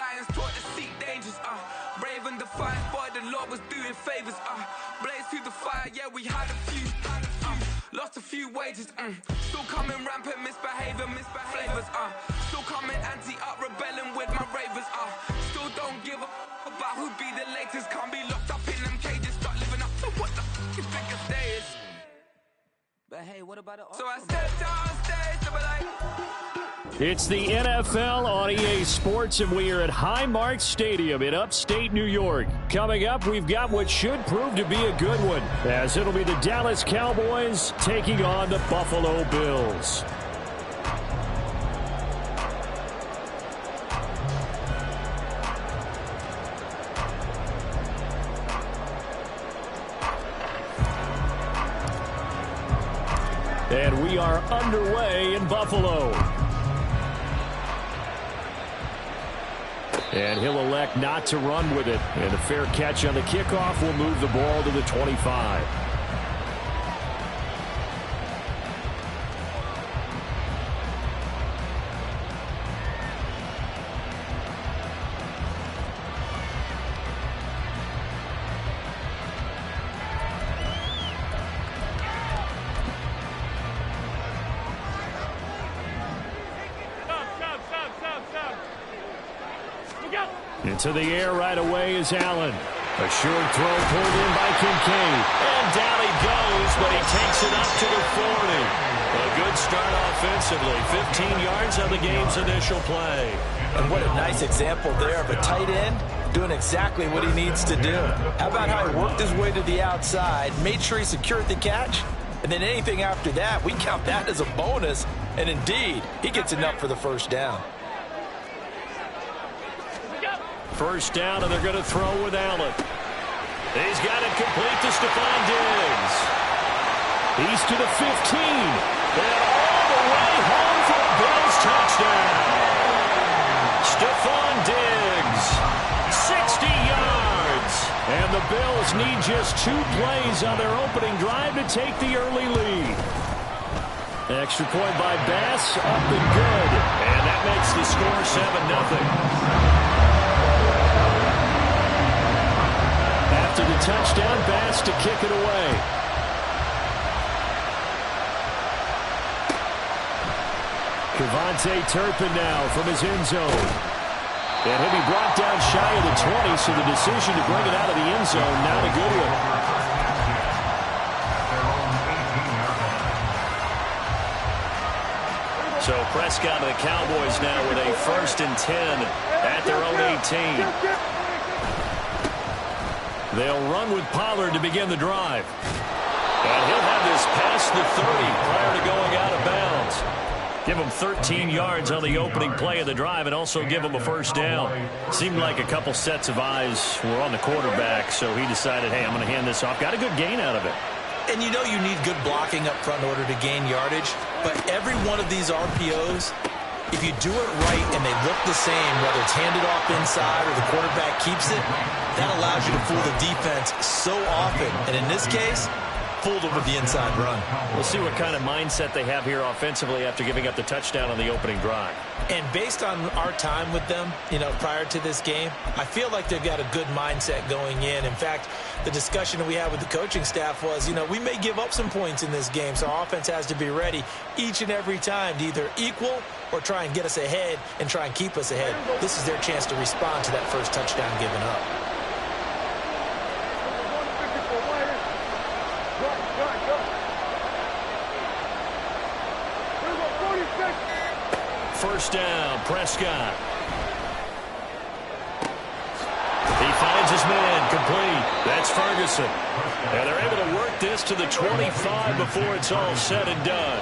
lions taught to seek dangers, brave and defiant, boy, the Lord was doing favors, blaze through the fire, yeah, we had a few, lost a few wages, still coming rampant, misbehavior, flavors, still coming anti-up, rebelling with my ravers, still don't give a about who be the latest, can't be locked up in them cages, start living up to what the f*** you think a day is. But hey, what about it? So I stepped on stage to be like... It's the NFL on EA Sports, and we are at Highmark Stadium in upstate New York. Coming up, we've got what should prove to be a good one, as it'll be the Dallas Cowboys taking on the Buffalo Bills. And we are underway in Buffalo. And he'll elect not to run with it. And a fair catch on the kickoff will move the ball to the 25. Into the air right away is Allen. A short throw pulled in by Kincaid. And down he goes, but he takes it up to the 40. A good start offensively. 15 yards on the game's initial play. And what a nice example there of a tight end doing exactly what he needs to do. How about how he worked his way to the outside, made sure he secured the catch, and then anything after that, we count that as a bonus. And indeed, he gets enough for the first down. First down, and they're going to throw with Allen. He's got it complete to Stephon Diggs. He's to the 15. And all the way home for a Bills touchdown. Stephon Diggs, 60 yards. And the Bills need just 2 plays on their opening drive to take the early lead. Extra point by Bass, up and good. And that makes the score 7-0. After the touchdown, Bass to kick it away. Kevontae Turpin now from his end zone. And he'll be brought down shy of the 20, so the decision to bring it out of the end zone, not a good one. So Prescott and the Cowboys now with a 1st and 10 at their own 18. They'll run with Pollard to begin the drive. And he'll have this past the 30 prior to going out of bounds. Give him 13 yards on the opening play of the drive and also give him a first down. Seemed like a couple sets of eyes were on the quarterback, so he decided, hey, I'm going to hand this off. Got a good gain out of it. And you know you need good blocking up front in order to gain yardage, but every one of these RPOs, if you do it right and they look the same, whether it's handed off inside or the quarterback keeps it, that allows you to fool the defense so often. And in this case, fooled them with the inside run. We'll see what kind of mindset they have here offensively after giving up the touchdown on the opening drive. And based on our time with them, prior to this game, I feel like they've got a good mindset going in. In fact, the discussion that we had with the coaching staff was, we may give up some points in this game, so our offense has to be ready each and every time to either equal or try and get us ahead and try and keep us ahead. This is their chance to respond to that first touchdown given up. First down, Prescott. He finds his man, complete. That's Ferguson. And they're able to work this to the 25 before it's all said and done.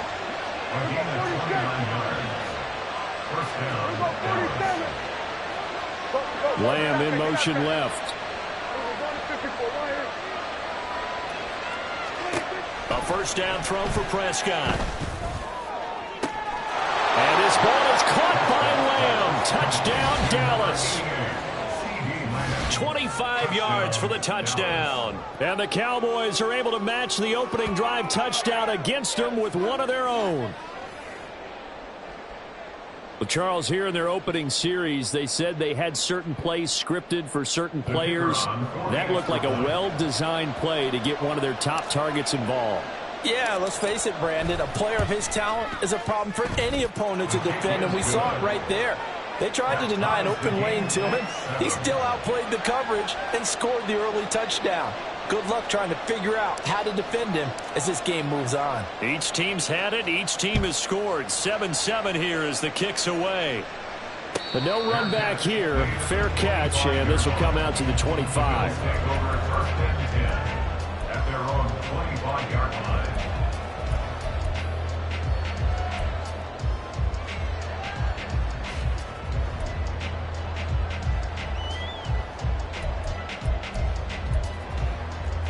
Lamb in motion left. A first down throw for Prescott. And his ball is caught by Lamb. Touchdown, Dallas. 25 yards for the touchdown. And the Cowboys are able to match the opening drive touchdown against them with one of their own. Well, Charles, here in their opening series, they said they had certain plays scripted for certain players. That looked like a well-designed play to get one of their top targets involved. Yeah, let's face it, Brandon. A player of his talent is a problem for any opponent to defend, and we saw it right there. They tried to deny an open lane to him. He still outplayed the coverage and scored the early touchdown. Good luck trying to figure out how to defend him as this game moves on. Each team's had it. Each team has scored. 7-7 here as the kick's away. But no run back here. Fair catch, and this will come out to the 25. At their own 25-yard line.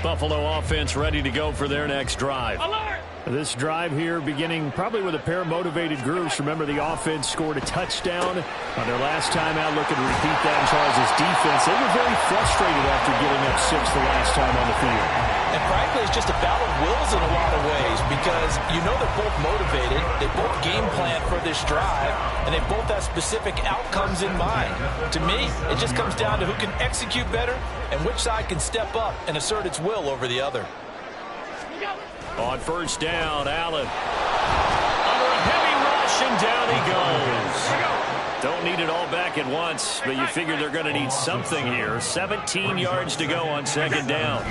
Buffalo offense ready to go for their next drive. Alert! This drive here beginning probably with a pair of motivated groups. Remember, the offense scored a touchdown on their last time out. Looking to repeat that in Charles' defense. They were very frustrated after giving up 6 the last time on the field. And frankly, it's just a battle of wills in a lot of ways because you know they're both motivated. They both game plan for this drive, and they both have specific outcomes in mind. To me, it just comes down to who can execute better and which side can step up and assert its will over the other. On first down, Allen. Under a heavy rush, and down he goes. Don't need it all back at once, but you figure they're going to need something here. 17 yards to go on second down.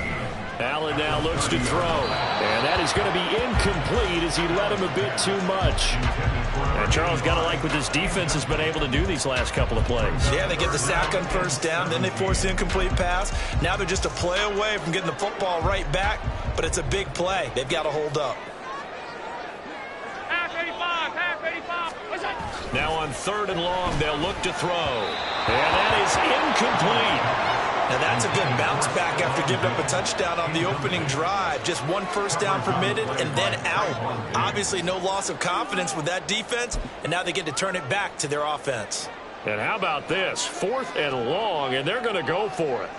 Allen now looks to throw, and that is going to be incomplete as he led him a bit too much. And Charles, got to like what this defense has been able to do these last couple of plays. Yeah, they get the sack on first down, then they force the incomplete pass. Now they're just a play away from getting the football right back, but it's a big play. They've got to hold up. Half 85. Now on third and long, they'll look to throw, and that is incomplete. Now that's a good bounce back after giving up a touchdown on the opening drive. Just one first down permitted and then out. Obviously no loss of confidence with that defense, and now they get to turn it back to their offense. And how about this? 4th and long, and they're going to go for it.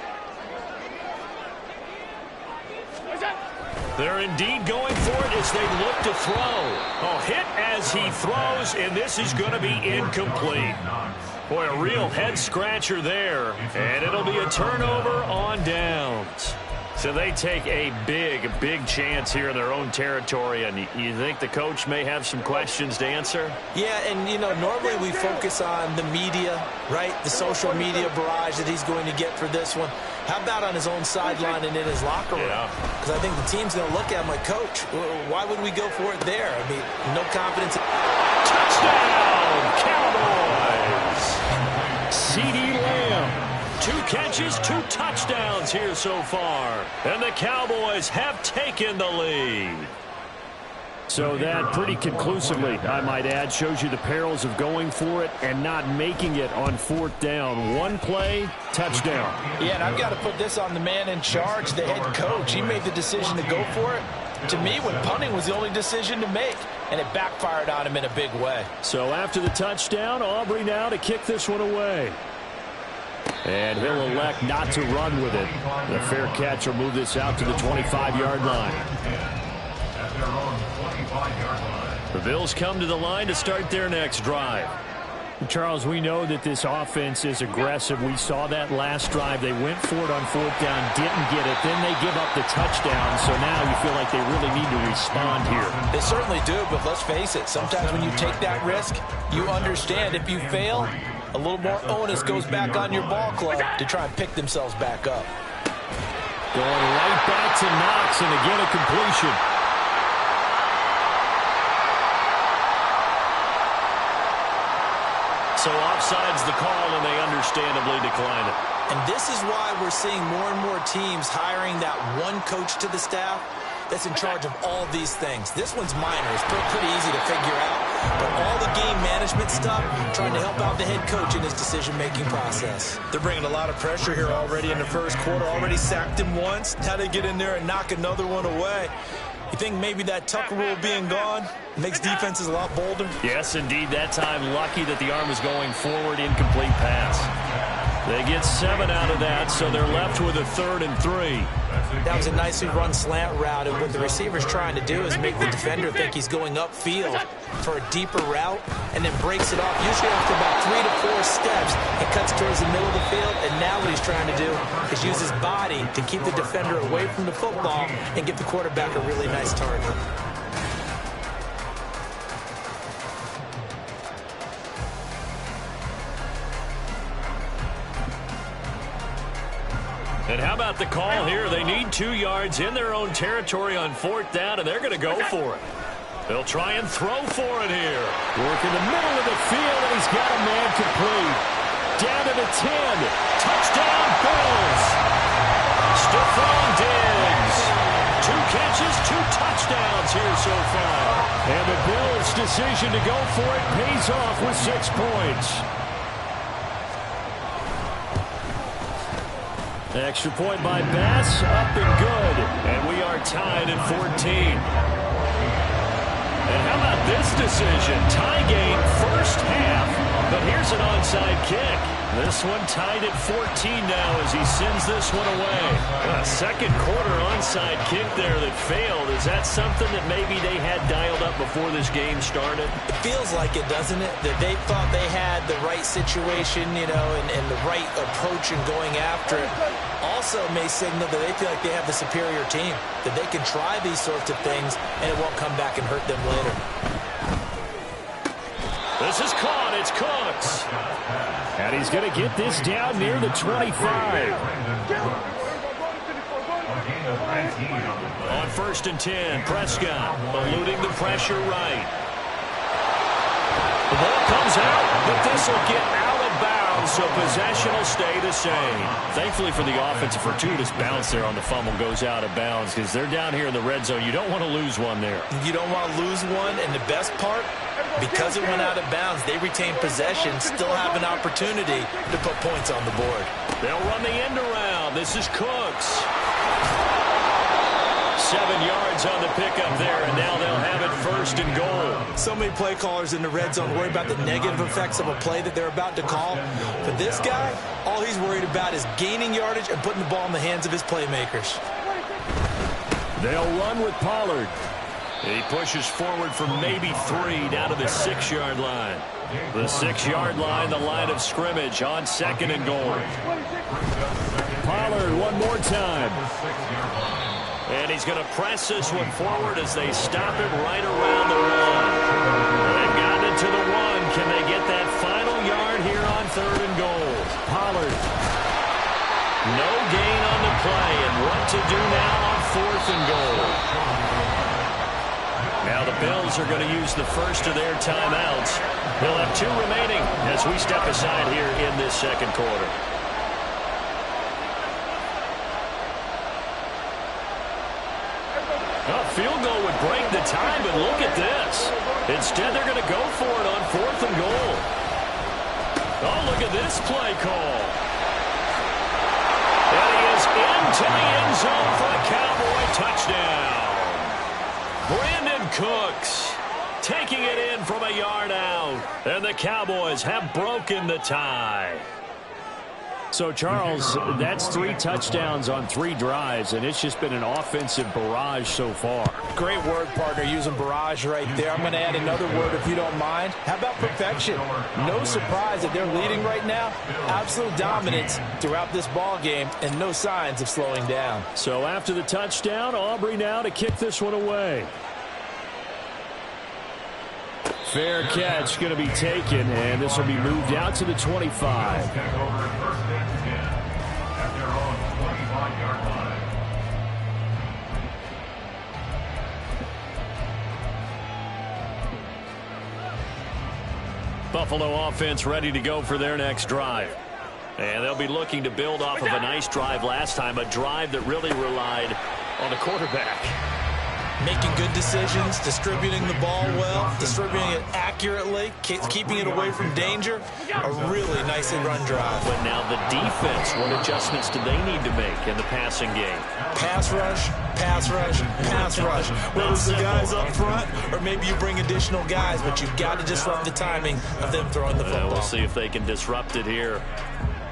They're indeed going for it as they look to throw. Oh, hit as he throws, and this is going to be incomplete. Boy, a real head-scratcher there, and it'll be a turnover on downs. So they take a big chance here in their own territory, and you think the coach may have some questions to answer? Yeah, and, you know, normally we focus on the media, right, the social media barrage that he's going to get for this one. How about on his own sideline and in his locker room? Because I think the team's going to look at him like, Coach, why would we go for it there? I mean, no confidence. Touchdown, Cowboys! CeeDee Lamb. 2 catches, 2 touchdowns here so far. And the Cowboys have taken the lead. So that pretty conclusively, I might add, shows you the perils of going for it and not making it on 4th down. One play, touchdown. Yeah, and I've got to put this on the man in charge, the head coach. He made the decision to go for it. To me, when punting was the only decision to make, and it backfired on him in a big way. So after the touchdown, Aubrey now to kick this one away. And he'll elect not to run with it. The fair catch will move this out to the 25-yard line. The Bills come to the line to start their next drive. Charles, we know that this offense is aggressive. We saw that last drive. They went for it on 4th down, didn't get it. Then they give up the touchdown. So now you feel like they really need to respond here. They certainly do, but let's face it. Sometimes when you take that risk, you understand if you fail, a little more onus goes back on your ball club to try and pick themselves back up. Going right back to Knox, and again a completion. So offside's the call, and they understandably decline it. And this is why we're seeing more and more teams hiring that one coach to the staff that's in charge of all these things. This one's minor. It's pretty easy to figure out. But all the game management stuff, trying to help out the head coach in his decision-making process. They're bringing a lot of pressure here already in the first quarter. Already sacked him once. Now they get in there and knock another one away. You think maybe that Tucker rule being gone makes defenses a lot bolder? Yes, indeed. That time lucky that the arm was going forward. Incomplete pass. They get 7 out of that, so they're left with a 3rd and 3. That was a nicely run slant route, and what the receiver's trying to do is make the defender think he's going upfield for a deeper route, and then breaks it off, usually after about 3 to 4 steps. It cuts towards the middle of the field, and now what he's trying to do is use his body to keep the defender away from the football and give the quarterback a really nice target. And how about the call here? They need 2 yards in their own territory on 4th down, and they're going to go for it. They'll try and throw for it here. Work in the middle of the field, and he's got a man complete. Down to the 10. Touchdown, Bills. Stephon Diggs. 2 catches, 2 touchdowns here so far. And the Bills' decision to go for it pays off with 6 points. Extra point by Bass, up and good. And we are tied at 14. And how about this decision? Tie game first half, but here's an onside kick. This one tied at 14 now as he sends this one away. A second quarter onside kick there that failed. Is that something that maybe they had dialed up before this game started? It feels like it, doesn't it? That they thought they had the right situation, and the right approach in going after it. Also may signal that they feel like they have the superior team, that they can try these sorts of things and it won't come back and hurt them later. This is caught. It's Cooks. And he's going to get this down near the 25. On 1st and 10, Prescott eluding the pressure right. The ball comes out, but this will get out of bounds, so possession will stay the same. Thankfully for the offense, a fortuitous bounce there on the fumble goes out of bounds because they're down here in the red zone. You don't want to lose one there. You don't want to lose one, and the best part, because it went out of bounds, they retain possession, still have an opportunity to put points on the board. They'll run the end around. This is Cooks. 7 yards on the pickup there, and now they'll have it 1st and goal. So many play callers in the red zone worry about the negative effects of a play that they're about to call. For this guy, all he's worried about is gaining yardage and putting the ball in the hands of his playmakers. They'll run with Pollard. He pushes forward for maybe 3 down to the 6-yard line. The 6-yard line, the line of scrimmage on 2nd and goal. Pollard one more time. And he's going to press this one forward as they stop him right around the 1. They've gotten it to the 1. Can they get that final yard here on 3rd and goal? Pollard. No gain on the play, and what to do now on 4th and goal. Now the Bills are going to use the first of their timeouts. They'll have 2 remaining as we step aside here in this 2nd quarter. A field goal would break the tie, but look at this. Instead, they're going to go for it on 4th and goal. Oh, look at this play call. And he is into the end zone for a Cowboy touchdown. Brandon Cooks taking it in from a yard out. And the Cowboys have broken the tie. So, Charles, that's 3 touchdowns on 3 drives, and it's just been an offensive barrage so far. Great word, partner, using barrage right there. I'm going to add another word if you don't mind. How about perfection? No surprise that they're leading right now. Absolute dominance throughout this ball game and no signs of slowing down. So after the touchdown, Aubrey now to kick this one away. Fair catch going to be taken, and this will be moved out to the 25. Buffalo offense ready to go for their next drive. And they'll be looking to build off of a nice drive last time, a drive that really relied on the quarterback. Making good decisions, distributing the ball well, distributing it accurately, keeping it away from danger. A really nicely run drive. But now the defense, what adjustments do they need to make in the passing game? Pass rush, pass rush, pass rush. Whether it's the guys up front or maybe you bring additional guys, but you've got to disrupt the timing of them throwing the football. We'll see if they can disrupt it here.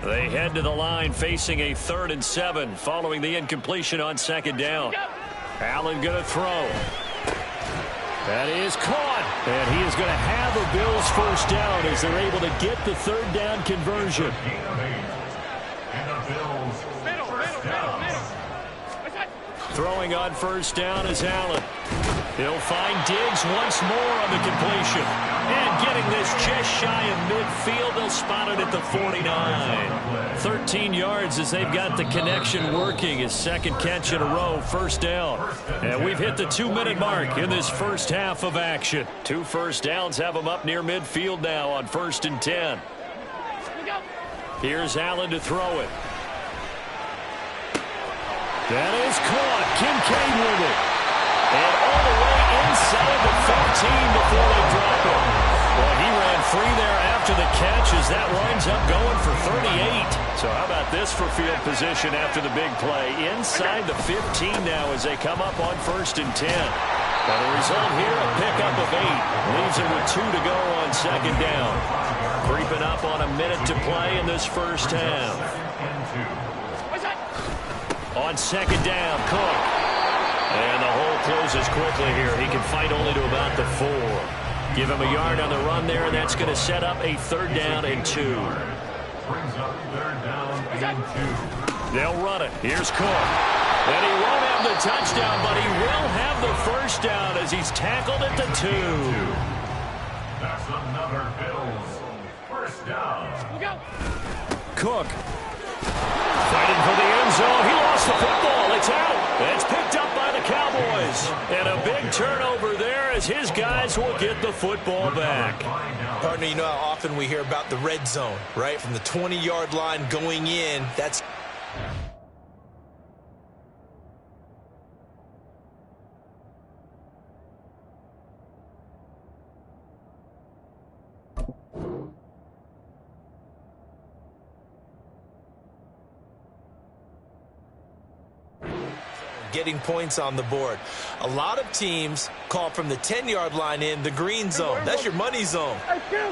They head to the line facing a 3rd and 7 following the incompletion on 2nd down. Allen going to throw. That is caught. And he is going to have a Bills first down as they're able to get the 3rd down conversion. Throwing on 1st down is Allen. He'll find Diggs once more on the completion. And getting this just shy of midfield, they'll spot it at the 49. 13 yards as they've got the connection working. His 2nd catch in a row, 1st down. And we've hit the 2-minute mark in this first half of action. 2 first downs have them up near midfield now on 1st and 10. Here's Allen to throw it. That is caught. Kincaid with it. And all the way inside the 15 before they drop it. Well, he ran free there after the catch as that winds up going for 38. So how about this for field position after the big play? Inside the 15 now as they come up on 1st and 10. But the result here, a pickup of 8. Leaves it with 2 to go on 2nd down. Creeping up on a minute to play in this first half. On 2nd down, Cook. And the hole closes quickly here. He can fight only to about the 4. Give him a yard on the run there, and that's going to set up a 3rd down and 2. Brings up 3rd down and 2. They'll run it. Here's Cook. And he won't have the touchdown, but he will have the 1st down as he's tackled at the 2. That's another Bills 1st down. Cook. Fighting for the end zone. He lost the football. It's out. It's picked up by the Cowboys. And a big turnover there as his guys will get the football back. Partner, you know how often we hear about the red zone, right? From the 20-yard line going in, that's... getting points on the board. A lot of teams call from the 10-yard line in the green zone. That's your money zone.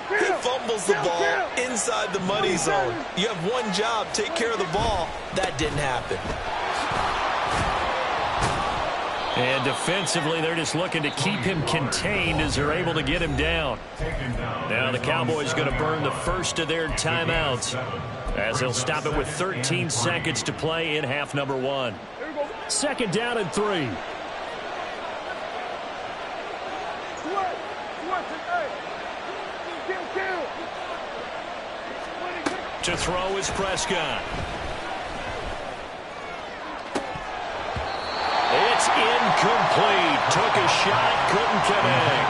He fumbles the ball inside the money zone. You have one job, take care of the ball. That didn't happen. And defensively, they're just looking to keep him contained as they're able to get him down. Now the Cowboys going to burn the first of their timeouts as they'll stop it with 13 seconds to play in half number 1. 2nd down and 3. To throw is Prescott. It's incomplete. Took a shot, couldn't connect.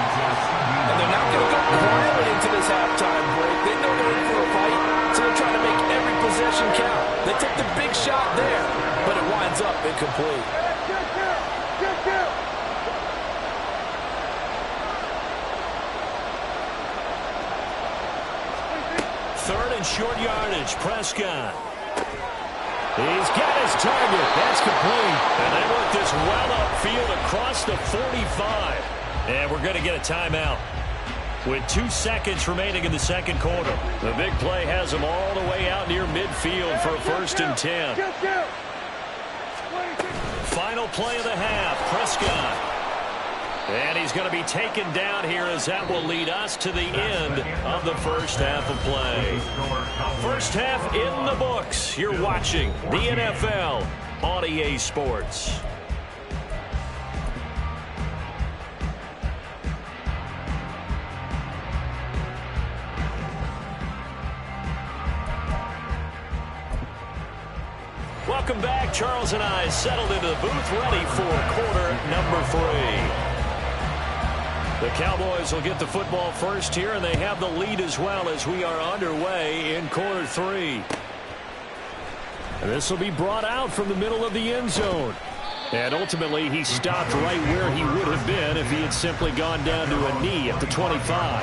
And they're not going to go quietly into this halftime break. They know they're in for a fight, so they're trying to make every possession count. They took the big shot there, but it winds up incomplete. Third and short yardage, Prescott. He's got his target. That's complete. And they work this well upfield across the 45. And we're going to get a timeout. With 2 seconds remaining in the second quarter. The big play has them all the way out near midfield for a 1st and 10. Final play of the half, Prescott. And he's going to be taken down here as that will lead us to the end of the first half of play. First half in the books. You're watching the NFL on EA Sports. Welcome back. Charles and I settled into the booth ready for quarter number 3. The Cowboys will get the football first here, and they have the lead as well as we are underway in quarter 3. And this will be brought out from the middle of the end zone. And ultimately, he stopped right where he would have been if he had simply gone down to a knee at the 25.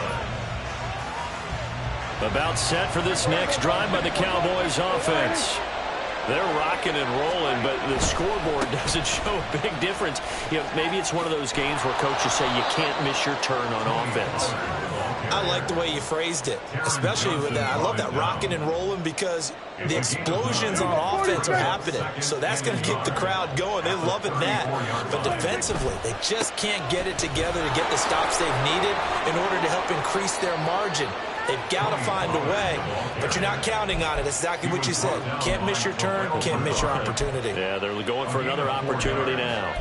About set for this next drive by the Cowboys offense. They're rocking and rolling, but the scoreboard doesn't show a big difference. You know, maybe it's one of those games where coaches say you can't miss your turn on offense. I like the way you phrased it, especially with that. I love that rocking and rolling because the explosions on offense are happening. So that's going to keep the crowd going. They're loving that. But defensively, they just can't get it together to get the stops they've needed in order to help increase their margin. They've got to find a way, but you're not counting on it. That's exactly what you said. Can't miss your turn, can't miss your opportunity. Yeah, they're going for another opportunity now.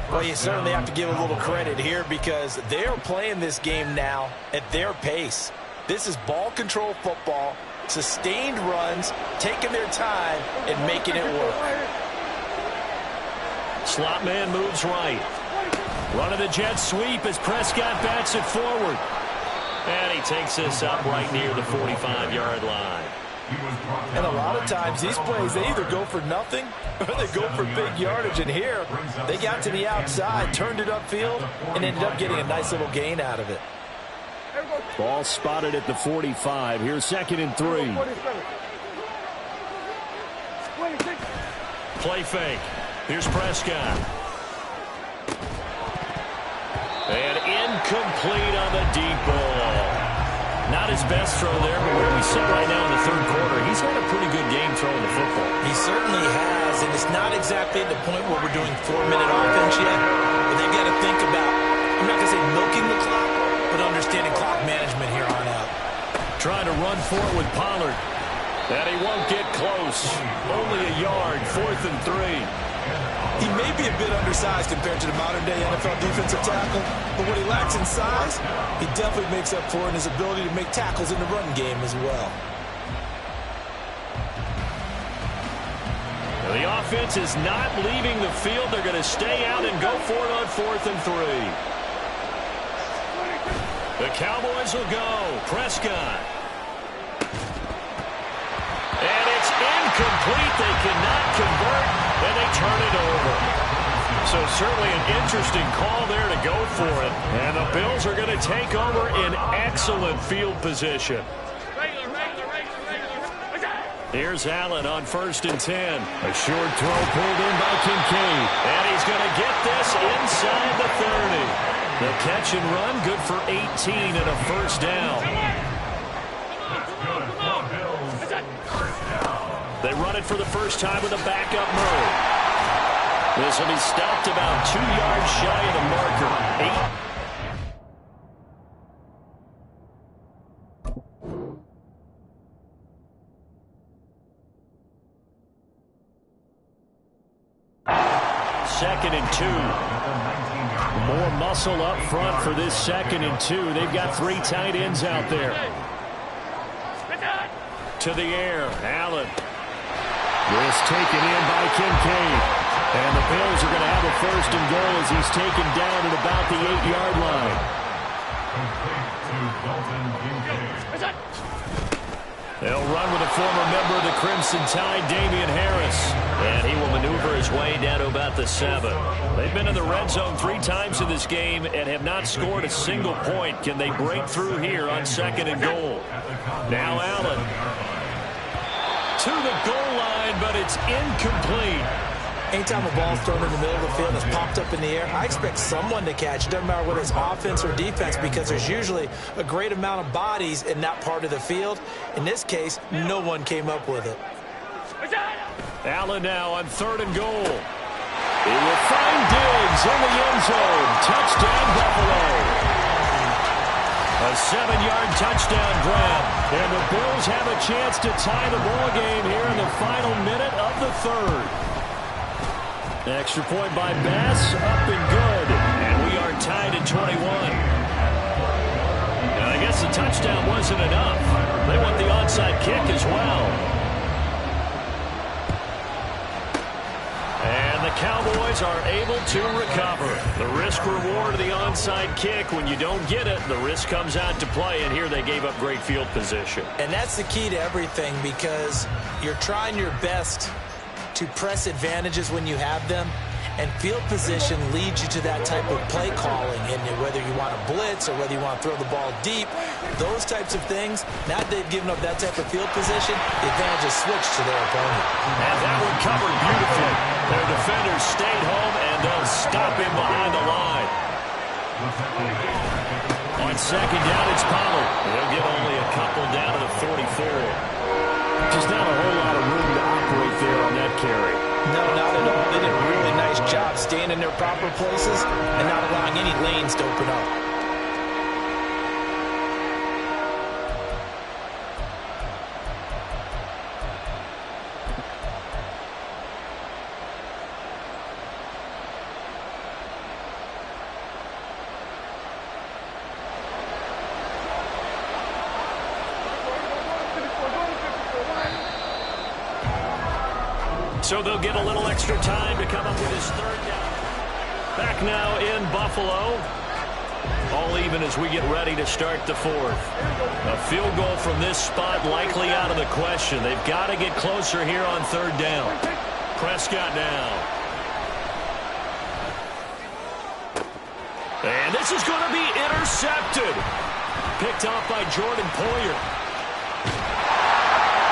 Well, you certainly have to give a little credit here because they're playing this game now at their pace. This is ball control football, sustained runs, taking their time and making it work. Slot man moves right. Running the jet sweep as Prescott bats it forward. And he takes this up right near the 45-yard line. And a lot of times these plays, they either go for nothing or they go for big yardage. And here, they got to the outside, turned it upfield, and ended up getting a nice little gain out of it. Ball spotted at the 45. Here's 2nd and 3. Play fake. Here's Prescott. And incomplete on the deep ball. Not his best throw there, but where we sit right now in the 3rd quarter, he's had a pretty good game throwing the football. He certainly has, and it's not exactly at the point where we're doing 4-minute offense yet, but they've got to think about, I'm not going to say milking the clock, but understanding clock management here on out. Trying to run for it with Pollard. And he won't get close. Only a yard, 4th and 3. He may be a bit undersized compared to the modern-day NFL defensive tackle, but what he lacks in size, he definitely makes up for in his ability to make tackles in the run game as well. The offense is not leaving the field. They're going to stay out and go for it on 4th and 3. The Cowboys will go. Prescott. And it's incomplete. They cannot convert, and they turn it over. So certainly an interesting call there to go for it. And the Bills are going to take over in excellent field position. Here's Allen on 1st and 10. A short throw pulled in by Kincaid. And he's going to get this inside the 30. The catch and run good for 18 and a 1st down. They run it for the first time with a backup move. This will be stopped about 2 yards shy of the marker. 2nd and 2. More muscle up front for this 2nd and 2. They've got 3 tight ends out there. To the air, Allen. This taken in by Kincaid. And the Bills are going to have a 1st and goal as he's taken down at about the 8-yard line. They'll run with a former member of the Crimson Tide, Damian Harris. And he will maneuver his way down to about the 7. They've been in the red zone 3 times in this game and have not scored a single point. Can they break through here on 2nd and goal? Now Allen. To the goal line, but it's incomplete. Anytime a ball's thrown in the middle of the field and it's popped up in the air, I expect someone to catch. It doesn't matter whether it's offense or defense because there's usually a great amount of bodies in that part of the field. In this case, no one came up with it. Allen now on 3rd and goal. He will find Diggs in the end zone. Touchdown, Buffalo. A 7-yard touchdown grab. And the Bills have a chance to tie the ball game here in the final minute of the 3rd. Extra point by Bass, up and good. And we are tied at 21. And I guess the touchdown wasn't enough. They want the onside kick as well. And the Cowboys are able to recover. The risk-reward of the onside kick, when you don't get it, the risk comes out to play, and here they gave up great field position. And that's the key to everything because you're trying your best to press advantages when you have them, and field position leads you to that type of play calling. And whether you want to blitz or whether you want to throw the ball deep, those types of things, now that they've given up that type of field position, the advantage is switched to their opponent. And that one covered beautifully. Their defenders stayed home, and they'll stop him behind the line. On On second down, it's Pollard. He'll get only a couple down to the 44. Just not a whole lot of room to operate there on that carry. No, not at all. They did a really nice job staying in their proper places and not allowing any lanes to open up. So they'll get a little extra time to come up with his third down. Back now in Buffalo. All even as we get ready to start the fourth. A field goal from this spot likely out of the question. They've got to get closer here on third down. Prescott now. And this is going to be intercepted. Picked off by Jordan Poyer.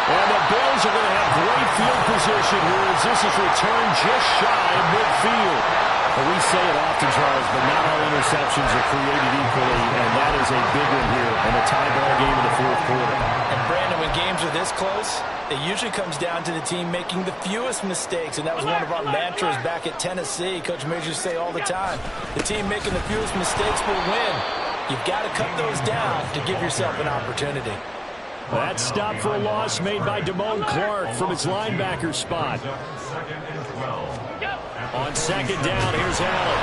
And the Bills are going to have great field position here as this is returned just shy of midfield. Well, we say it often, Charles, but not all interceptions are created equally, and that is a big one here in a tie ball game in the fourth quarter. And, Brandon, when games are this close, it usually comes down to the team making the fewest mistakes, and that was one of our mantras back at Tennessee. Coach Majors say all the time, the team making the fewest mistakes will win. You've got to cut those down to give yourself an opportunity. That stop for a loss made by Damone Clark from his linebacker spot. On second down, here's Allen.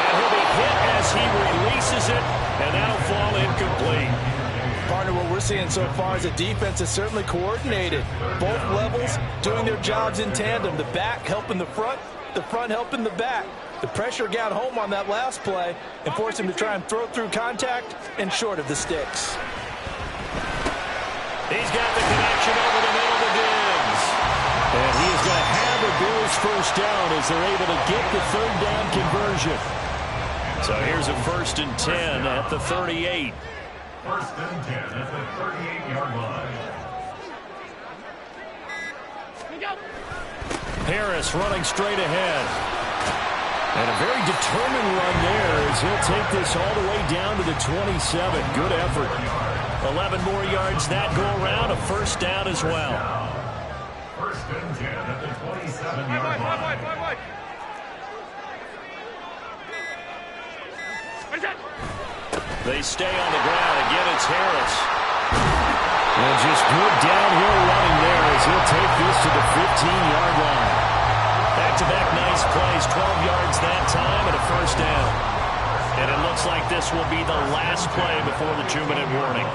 And he'll be hit as he releases it, and that'll fall incomplete. Partner, what we're seeing so far is the defense is certainly coordinated. Both levels doing their jobs in tandem. The back helping the front helping the back. The pressure got home on that last play and forced him to try and throw through contact and short of the sticks. He's got the connection over the middle to Diggs. And he is going to have the Bills first down as they're able to get the third down conversion. So here's a 1st and 10 at the 38. 1st and 10 at the 38-yard line. Harris running straight ahead. And a very determined run there as he'll take this all the way down to the 27. Good effort. 11 more yards that go around, a first down as well. 1st and 10 at the 27-yard line. They stay on the ground. Again, it's Harris. And just good downhill running there as he'll take this to the 15-yard line. Back-to-back nice plays, 12 yards that time and a first down. And it looks like this will be the last play before the 2-minute warning.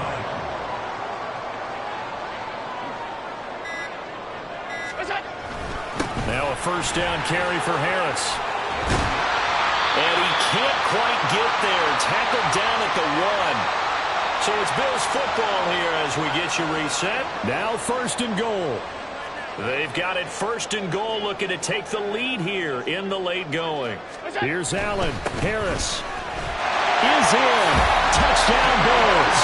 Now a first down carry for Harris. And he can't quite get there. Tackled down at the 1. So it's Bills football here as we get you reset. Now 1st and goal. They've got it 1st and goal, looking to take the lead here in the late going. Here's Allen. Harris is in. Touchdown Bills.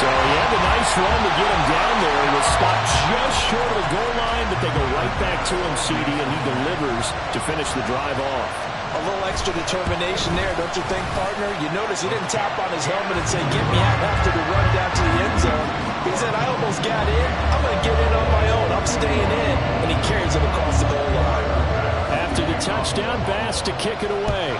So he had a nice run to get him down there. He was stopped just short of the goal line, but they go right back to him, CD, and he delivers to finish the drive off. A little extra determination there, don't you think, partner? You notice he didn't tap on his helmet and say, get me out after the run down to the end zone. He said, I almost got in. I'm going to get in on my own. I'm staying in. And he carries it across the goal line. After the touchdown, Bass to kick it away.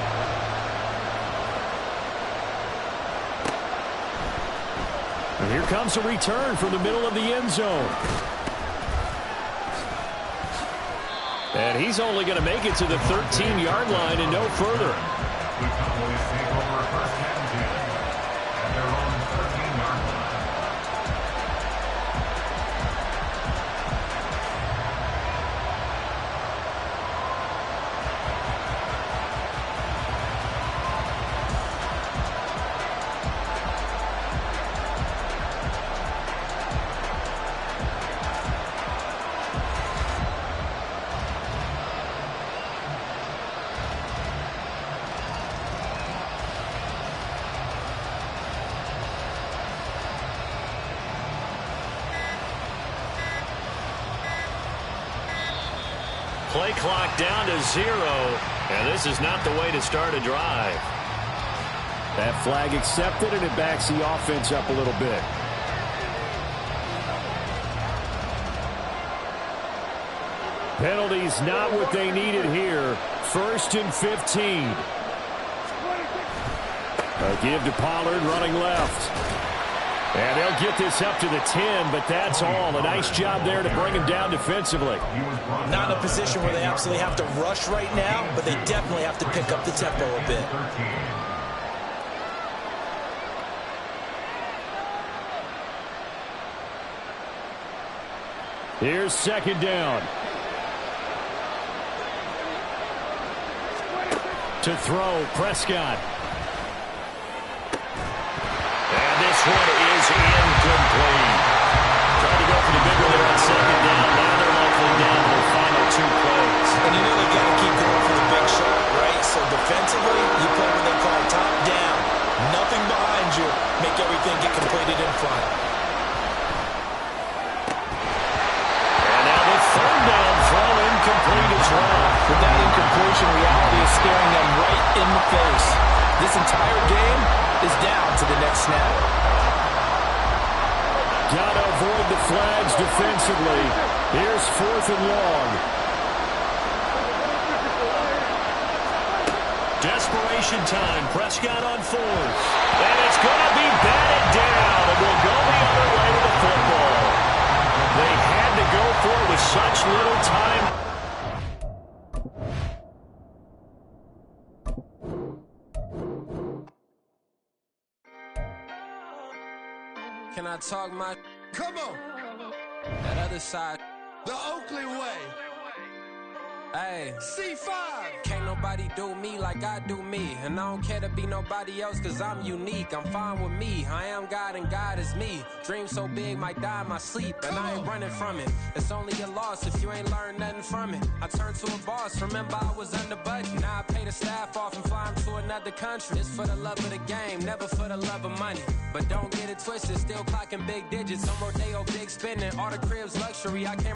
And here comes a return from the middle of the end zone. And he's only going to make it to the 13-yard line and no further. The Cowboys take over 1st and 10 at their own 13-yard line. Play clock down to 0, and this is not the way to start a drive. That flag accepted, and it backs the offense up a little bit. Penalties not what they needed here. 1st and 15. A give to Pollard running left. And they'll get this up to the 10, but that's all. A nice job there to bring him down defensively. Not in a position where they absolutely have to rush right now, but they definitely have to pick up the tempo a bit. Here's 2nd down. To throw, Prescott. And this one is incomplete. Tried to go for the big one there on 2nd down. Now they're likely down to their final 2 plays. And you know they got to keep going for the big shot, right? So defensively, you play what they call top down. Nothing behind you. Make everything get completed in front. And now the 3rd down throw incomplete as well. With that incompletion, reality is staring them right in the face. This entire game is down to the next snap. Got to avoid the flags defensively. Here's 4th and long. Desperation time. Prescott on 4th. And it's going to be batted down. And will go the other way to the football. They had to go for it with such little time. Can I talk my... Come on. That other side. The Oakley way. Hey. C5. Can't nobody do me like I do me. And I don't care to be nobody else cause I'm unique. I'm fine with me. I am God and God is me. Dream so big might die in my sleep. And I ain't running from it. It's only a loss if you ain't learned nothing from it. I turned to a boss. Remember I was under budget. Now I pay the staff off and fly them to another country. It's for the love of the game, never for the love of money. But don't get it twisted. Still clocking big digits. I'm Rodeo big spending. All the cribs luxury. I can't